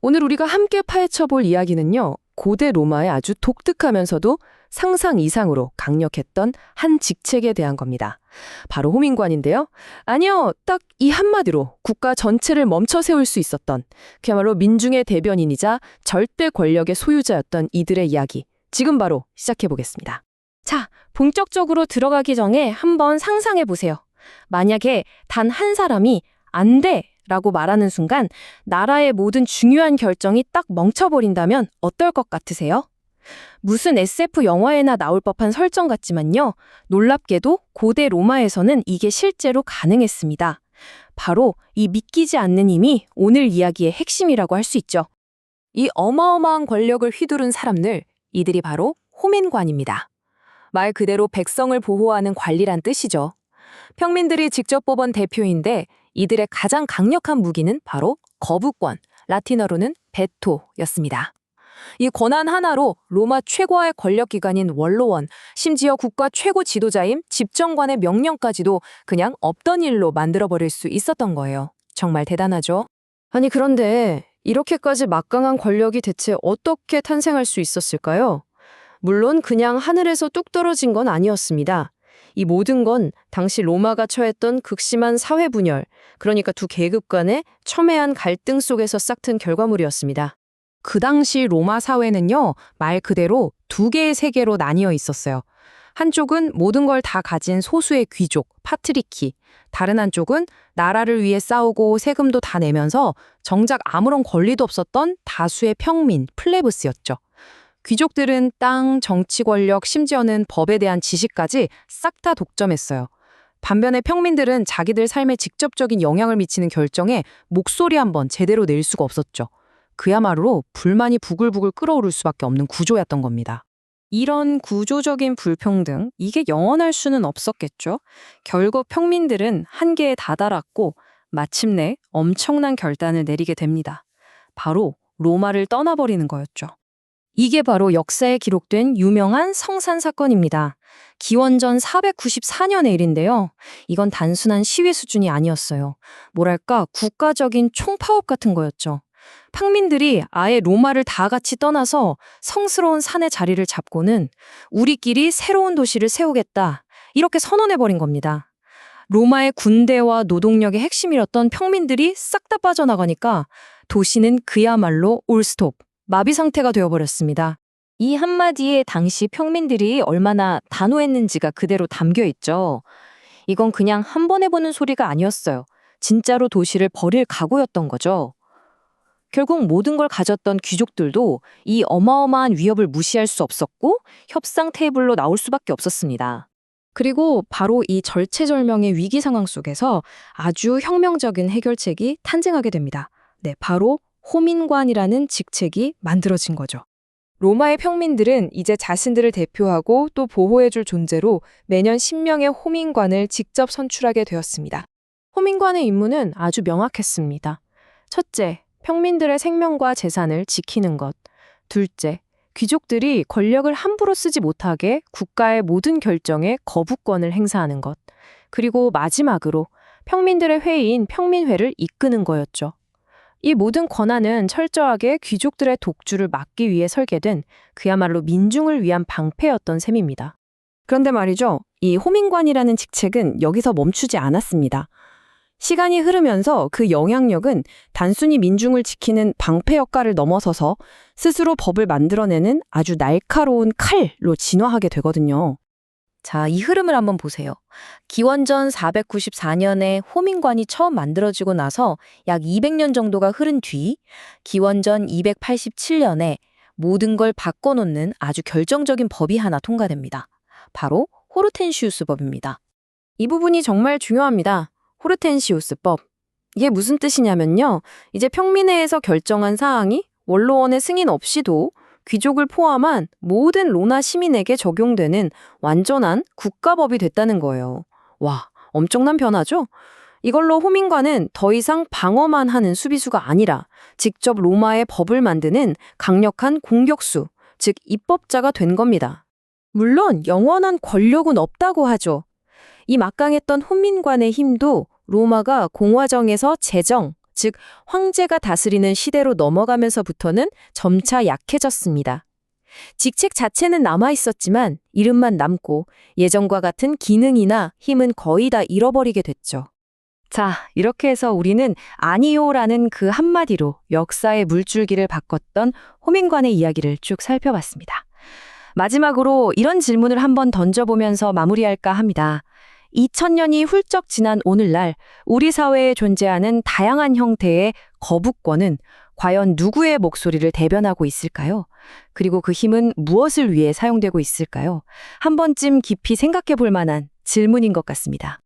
오늘 우리가 함께 파헤쳐 볼 이야기는요, 고대 로마의 아주 독특하면서도 상상 이상으로 강력했던 한 직책에 대한 겁니다. 바로 호민관인데요. 아니요, 딱 이 한마디로 국가 전체를 멈춰 세울 수 있었던, 그야말로 민중의 대변인이자 절대 권력의 소유자였던 이들의 이야기, 지금 바로 시작해 보겠습니다. 자, 본격적으로 들어가기 전에 한번 상상해 보세요. 만약에 단 한 사람이 안 돼! 라고 말하는 순간 나라의 모든 중요한 결정이 딱 멈춰버린다면 어떨 것 같으세요? 무슨 SF 영화에나 나올 법한 설정 같지만요. 놀랍게도 고대 로마에서는 이게 실제로 가능했습니다. 바로 이 믿기지 않는 힘이 오늘 이야기의 핵심이라고 할 수 있죠. 이 어마어마한 권력을 휘두른 사람들, 이들이 바로 호민관입니다. 말 그대로 백성을 보호하는 관리란 뜻이죠. 평민들이 직접 뽑은 대표인데 이들의 가장 강력한 무기는 바로 거부권, 라틴어로는 베토였습니다. 이 권한 하나로 로마 최고의 권력기관인 원로원, 심지어 국가 최고 지도자인 집정관의 명령까지도 그냥 없던 일로 만들어버릴 수 있었던 거예요. 정말 대단하죠? 아니, 그런데 이렇게까지 막강한 권력이 대체 어떻게 탄생할 수 있었을까요? 물론 그냥 하늘에서 뚝 떨어진 건 아니었습니다. 이 모든 건 당시 로마가 처했던 극심한 사회 분열, 그러니까 두 계급 간의 첨예한 갈등 속에서 싹튼 결과물이었습니다. 그 당시 로마 사회는요, 말 그대로 두 개의 세계로 나뉘어 있었어요. 한쪽은 모든 걸 다 가진 소수의 귀족, 파트리키. 다른 한쪽은 나라를 위해 싸우고 세금도 다 내면서 정작 아무런 권리도 없었던 다수의 평민, 플레브스였죠. 귀족들은 땅, 정치 권력, 심지어는 법에 대한 지식까지 싹 다 독점했어요. 반면에 평민들은 자기들 삶에 직접적인 영향을 미치는 결정에 목소리 한번 제대로 낼 수가 없었죠. 그야말로 불만이 부글부글 끓어오를 수밖에 없는 구조였던 겁니다. 이런 구조적인 불평등, 이게 영원할 수는 없었겠죠. 결국 평민들은 한계에 다다랐고 마침내 엄청난 결단을 내리게 됩니다. 바로 로마를 떠나버리는 거였죠. 이게 바로 역사에 기록된 유명한 성산 사건입니다. 기원전 494년의 일인데요. 이건 단순한 시위 수준이 아니었어요. 뭐랄까 국가적인 총파업 같은 거였죠. 평민들이 아예 로마를 다 같이 떠나서 성스러운 산의 자리를 잡고는 우리끼리 새로운 도시를 세우겠다. 이렇게 선언해버린 겁니다. 로마의 군대와 노동력의 핵심이었던 평민들이 싹 다 빠져나가니까 도시는 그야말로 올스톱, 마비 상태가 되어버렸습니다. 이 한마디에 당시 평민들이 얼마나 단호했는지가 그대로 담겨 있죠. 이건 그냥 한 번 해보는 소리가 아니었어요. 진짜로 도시를 버릴 각오였던 거죠. 결국 모든 걸 가졌던 귀족들도 이 어마어마한 위협을 무시할 수 없었고 협상 테이블로 나올 수밖에 없었습니다. 그리고 바로 이 절체절명의 위기 상황 속에서 아주 혁명적인 해결책이 탄생하게 됩니다. 네, 바로 호민관이라는 직책이 만들어진 거죠. 로마의 평민들은 이제 자신들을 대표하고 또 보호해줄 존재로 매년 10명의 호민관을 직접 선출하게 되었습니다. 호민관의 임무는 아주 명확했습니다. 첫째, 평민들의 생명과 재산을 지키는 것. 둘째, 귀족들이 권력을 함부로 쓰지 못하게 국가의 모든 결정에 거부권을 행사하는 것. 그리고 마지막으로 평민들의 회의인 평민회를 이끄는 거였죠. 이 모든 권한은 철저하게 귀족들의 독주를 막기 위해 설계된 그야말로 민중을 위한 방패였던 셈입니다. 그런데 말이죠, 이 호민관이라는 직책은 여기서 멈추지 않았습니다. 시간이 흐르면서 그 영향력은 단순히 민중을 지키는 방패 역할을 넘어서서 스스로 법을 만들어내는 아주 날카로운 칼로 진화하게 되거든요. 자, 이 흐름을 한번 보세요. 기원전 494년에 호민관이 처음 만들어지고 나서 약 200년 정도가 흐른 뒤 기원전 287년에 모든 걸 바꿔놓는 아주 결정적인 법이 하나 통과됩니다. 바로 호르텐시우스법입니다. 이 부분이 정말 중요합니다. 호르텐시우스법. 이게 무슨 뜻이냐면요. 이제 평민회에서 결정한 사항이 원로원의 승인 없이도 귀족을 포함한 모든 로마 시민에게 적용되는 완전한 국가법이 됐다는 거예요. 와, 엄청난 변화죠? 이걸로 호민관은 더 이상 방어만 하는 수비수가 아니라 직접 로마의 법을 만드는 강력한 공격수, 즉 입법자가 된 겁니다. 물론 영원한 권력은 없다고 하죠. 이 막강했던 호민관의 힘도 로마가 공화정에서 재정, 즉 황제가 다스리는 시대로 넘어가면서부터는 점차 약해졌습니다. 직책 자체는 남아 있었지만 이름만 남고 예전과 같은 기능이나 힘은 거의 다 잃어버리게 됐죠. 자, 이렇게 해서 우리는 아니요라는 그 한마디로 역사의 물줄기를 바꿨던 호민관의 이야기를 쭉 살펴봤습니다. 마지막으로 이런 질문을 한번 던져보면서 마무리할까 합니다. 2000년이 훌쩍 지난 오늘날 우리 사회에 존재하는 다양한 형태의 거부권은 과연 누구의 목소리를 대변하고 있을까요? 그리고 그 힘은 무엇을 위해 사용되고 있을까요? 한 번쯤 깊이 생각해 볼 만한 질문인 것 같습니다.